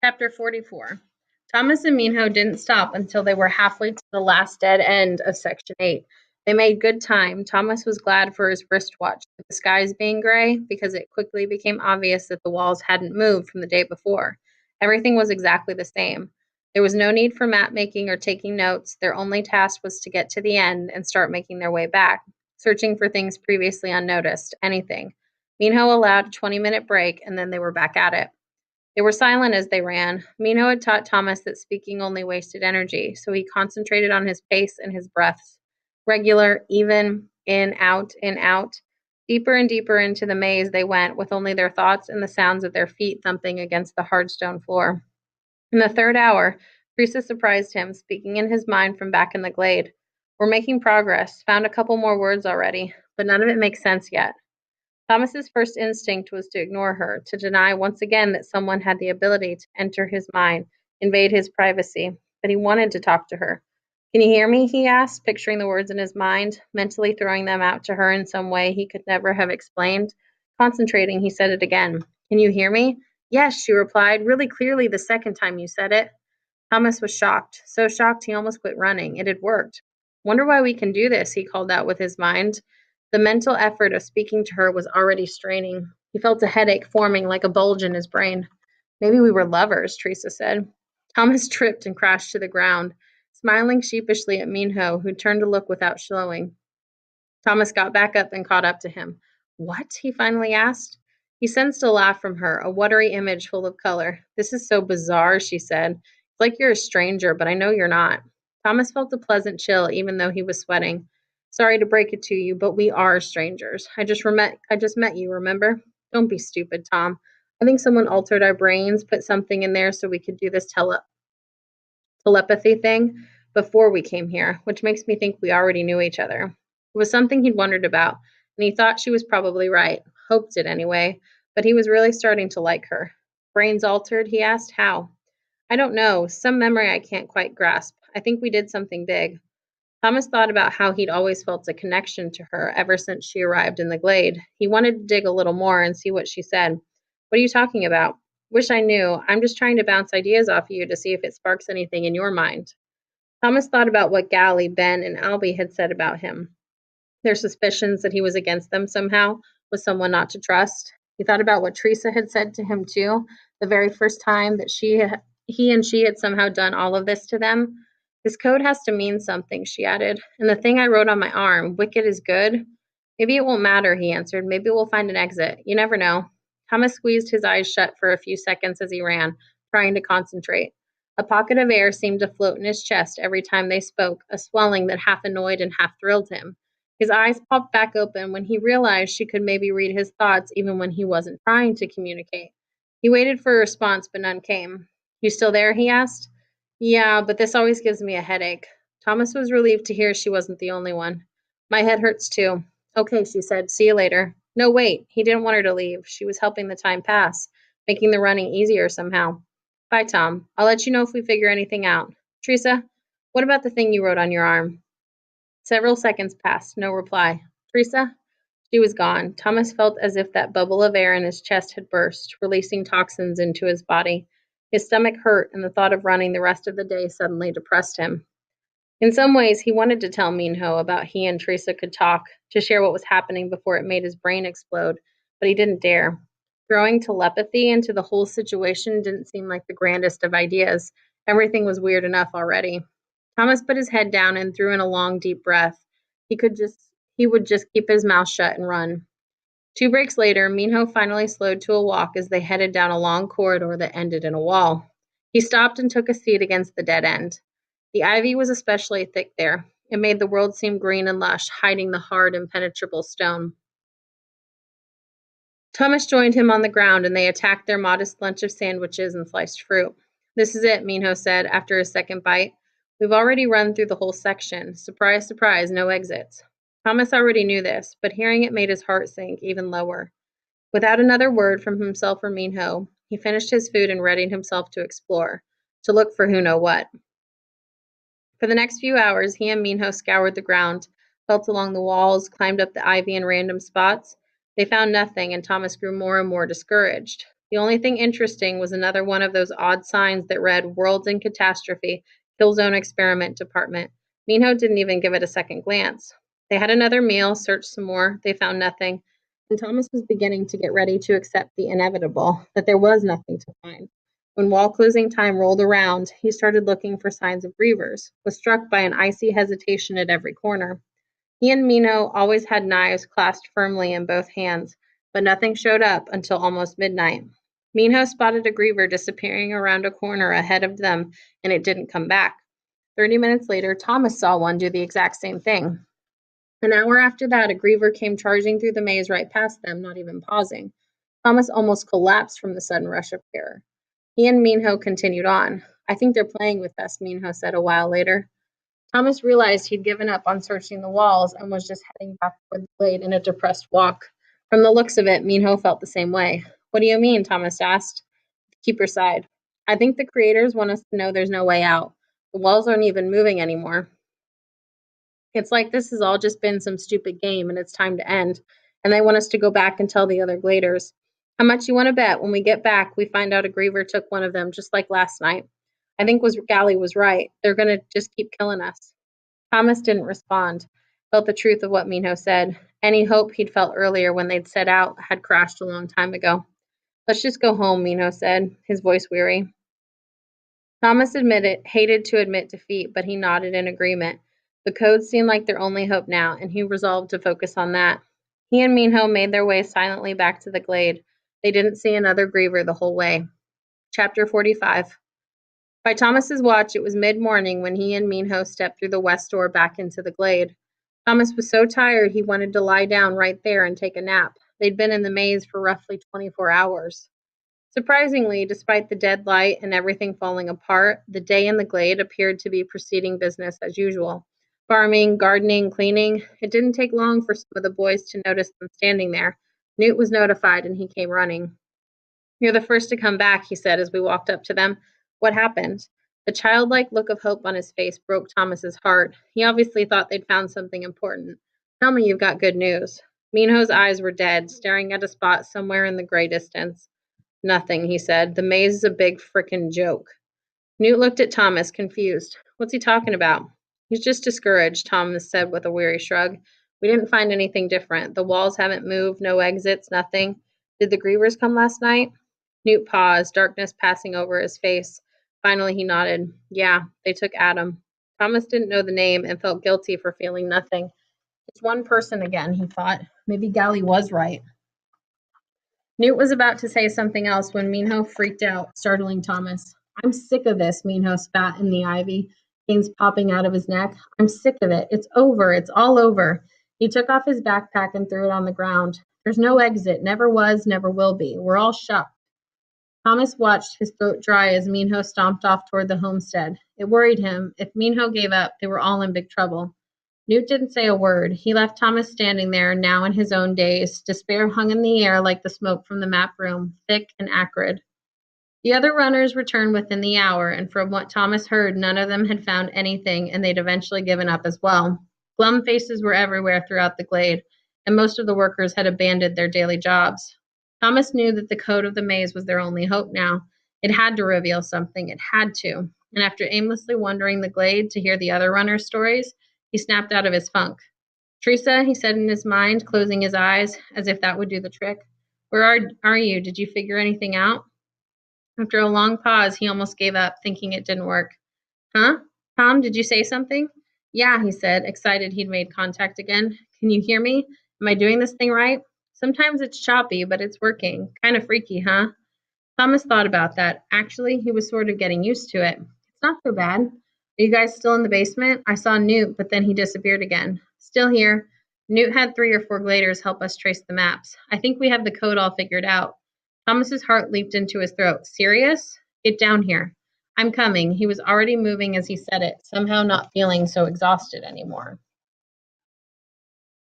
Chapter 44. Thomas and Minho didn't stop until they were halfway to the last dead end of Section 8. They made good time. Thomas was glad for his wristwatch, the skies being gray, because it quickly became obvious that the walls hadn't moved from the day before. Everything was exactly the same. There was no need for map making or taking notes. Their only task was to get to the end and start making their way back, searching for things previously unnoticed, anything. Minho allowed a 20-minute break, and then they were back at it. They were silent as they ran. Minho had taught Thomas that speaking only wasted energy, so he concentrated on his pace and his breaths. Regular, even, in, out, in, out. Deeper and deeper into the maze they went, with only their thoughts and the sounds of their feet thumping against the hard stone floor. In the third hour, Teresa surprised him, speaking in his mind from back in the glade. We're making progress. Found a couple more words already, but none of it makes sense yet. Thomas's first instinct was to ignore her, to deny once again that someone had the ability to enter his mind, invade his privacy, but he wanted to talk to her. Can you hear me? He asked, picturing the words in his mind, mentally throwing them out to her in some way he could never have explained. Concentrating, he said it again. Can you hear me? Yes, she replied, really clearly the second time you said it. Thomas was shocked, so shocked he almost quit running. It had worked. Wonder why we can do this, he called out with his mind. The mental effort of speaking to her was already straining. He felt a headache forming like a bulge in his brain. Maybe we were lovers, Teresa said. Thomas tripped and crashed to the ground, smiling sheepishly at Minho, who turned to look without slowing. Thomas got back up and caught up to him. What? He finally asked. He sensed a laugh from her, a watery image full of color. This is so bizarre, she said. It's like you're a stranger, but I know you're not. Thomas felt a pleasant chill, even though he was sweating. Sorry to break it to you, but we are strangers. I just met you, remember? Don't be stupid, Tom. I think someone altered our brains, put something in there so we could do this telepathy thing before we came here, which makes me think we already knew each other. It was something he'd wondered about, and he thought she was probably right, hoped it anyway, but he was really starting to like her. Brains altered, he asked. How? I don't know. Some memory I can't quite grasp. I think we did something big. Thomas thought about how he'd always felt a connection to her ever since she arrived in the glade. He wanted to dig a little more and see what she said. What are you talking about? Wish I knew. I'm just trying to bounce ideas off you to see if it sparks anything in your mind. Thomas thought about what Gally, Ben, and Albie had said about him. Their suspicions that he was against them somehow, was someone not to trust. He thought about what Teresa had said to him too, the very first time that he and she had somehow done all of this to them. This code has to mean something, she added. And the thing I wrote on my arm, wicked is good. Maybe it won't matter, he answered. Maybe we'll find an exit. You never know. Thomas squeezed his eyes shut for a few seconds as he ran, trying to concentrate. A pocket of air seemed to float in his chest every time they spoke, a swelling that half annoyed and half thrilled him. His eyes popped back open when he realized she could maybe read his thoughts even when he wasn't trying to communicate. He waited for a response, but none came. You still there? He asked. Yeah, but this always gives me a headache. Thomas was relieved to hear she wasn't the only one. My head hurts too. Okay, she said. See you later. No, wait. He didn't want her to leave. She was helping the time pass, making the running easier somehow. Bye, Tom. I'll let you know if we figure anything out. Teresa, what about the thing you wrote on your arm? Several seconds passed. No reply. Teresa? She was gone. Thomas felt as if that bubble of air in his chest had burst, releasing toxins into his body. His stomach hurt, and the thought of running the rest of the day suddenly depressed him. In some ways, he wanted to tell Minho about he and Teresa could talk, to share what was happening before it made his brain explode, but he didn't dare. Throwing telepathy into the whole situation didn't seem like the grandest of ideas. Everything was weird enough already. Thomas put his head down and drew in a long, deep breath. He would just keep his mouth shut and run. 2 breaks later, Minho finally slowed to a walk as they headed down a long corridor that ended in a wall. He stopped and took a seat against the dead end. The ivy was especially thick there. It made the world seem green and lush, hiding the hard, impenetrable stone. Thomas joined him on the ground, and they attacked their modest lunch of sandwiches and sliced fruit. This is it, Minho said, after his second bite. We've already run through the whole section. Surprise, surprise, no exits. Thomas already knew this, but hearing it made his heart sink even lower. Without another word from himself or Minho, he finished his food and readied himself to explore, to look for who know what. For the next few hours, he and Minho scoured the ground, felt along the walls, climbed up the ivy in random spots. They found nothing, and Thomas grew more and more discouraged. The only thing interesting was another one of those odd signs that read Worlds in Catastrophe, Kill Zone Experiment Department. Minho didn't even give it a second glance. They had another meal, searched some more. They found nothing. And Thomas was beginning to get ready to accept the inevitable, that there was nothing to find. When wall closing time rolled around, he started looking for signs of grievers, was struck by an icy hesitation at every corner. He and Minho always had knives clasped firmly in both hands, but nothing showed up until almost midnight. Minho spotted a griever disappearing around a corner ahead of them, and it didn't come back. 30 minutes later, Thomas saw one do the exact same thing. An hour after that, a griever came charging through the maze right past them, not even pausing. Thomas almost collapsed from the sudden rush of terror. He and Minho continued on. I think they're playing with us, Minho said a while later. Thomas realized he'd given up on searching the walls and was just heading back toward the glade in a depressed walk. From the looks of it, Minho felt the same way. What do you mean? Thomas asked. The keeper sighed. I think the creators want us to know there's no way out. The walls aren't even moving anymore. It's like this has all just been some stupid game and it's time to end. And they want us to go back and tell the other gladers. How much you want to bet when we get back we find out a griever took one of them just like last night? I think Gally was right. They're going to just keep killing us. Thomas didn't respond, felt the truth of what Minho said. Any hope he'd felt earlier when they'd set out had crashed a long time ago. Let's just go home, Minho said, his voice weary. Thomas hated to admit defeat, but he nodded in agreement. The codes seemed like their only hope now, and he resolved to focus on that. He and Minho made their way silently back to the glade. They didn't see another griever the whole way. Chapter 45. By Thomas's watch, it was mid-morning when he and Minho stepped through the west door back into the glade. Thomas was so tired he wanted to lie down right there and take a nap. They'd been in the maze for roughly 24 hours. Surprisingly, despite the dead light and everything falling apart, the day in the glade appeared to be proceeding business as usual. Farming, gardening, cleaning. It didn't take long for some of the boys to notice them standing there. Newt was notified and he came running. You're the first to come back, he said as we walked up to them. What happened? The childlike look of hope on his face broke Thomas's heart. He obviously thought they'd found something important. Tell me you've got good news. Minho's eyes were dead, staring at a spot somewhere in the gray distance. Nothing, he said. The maze is a big frickin' joke. Newt looked at Thomas, confused. What's he talking about? He's just discouraged, Thomas said with a weary shrug. We didn't find anything different. The walls haven't moved, no exits, nothing. Did the grievers come last night? Newt paused, darkness passing over his face. Finally, he nodded. Yeah, they took Adam. Thomas didn't know the name and felt guilty for feeling nothing. It's one person again, he thought. Maybe Gally was right. Newt was about to say something else when Minho freaked out, startling Thomas. I'm sick of this, Minho spat in the ivy, veins popping out of his neck. I'm sick of it. It's over. It's all over. He took off his backpack and threw it on the ground. There's no exit. Never was, never will be. We're all shocked. Thomas watched his throat dry as Minho stomped off toward the homestead. It worried him. If Minho gave up, they were all in big trouble. Newt didn't say a word. He left Thomas standing there, now in his own daze. Despair hung in the air like the smoke from the map room, thick and acrid. The other runners returned within the hour, and from what Thomas heard, none of them had found anything, and they'd eventually given up as well. Glum faces were everywhere throughout the glade, and most of the workers had abandoned their daily jobs. Thomas knew that the code of the maze was their only hope now. It had to reveal something. It had to. And after aimlessly wandering the glade to hear the other runners' stories, he snapped out of his funk. Teresa, he said in his mind, closing his eyes, as if that would do the trick. Where are you? Did you figure anything out? After a long pause, he almost gave up, thinking it didn't work. Huh? Tom, did you say something? Yeah, he said, excited he'd made contact again. Can you hear me? Am I doing this thing right? Sometimes it's choppy, but it's working. Kind of freaky, huh? Thomas thought about that. Actually, he was sort of getting used to it. It's not so bad. Are you guys still in the basement? I saw Newt, but then he disappeared again. Still here. Newt had 3 or 4 gladers help us trace the maps. I think we have the code all figured out. Thomas's heart leaped into his throat. Serious? Get down here. I'm coming. He was already moving as he said it, somehow not feeling so exhausted anymore.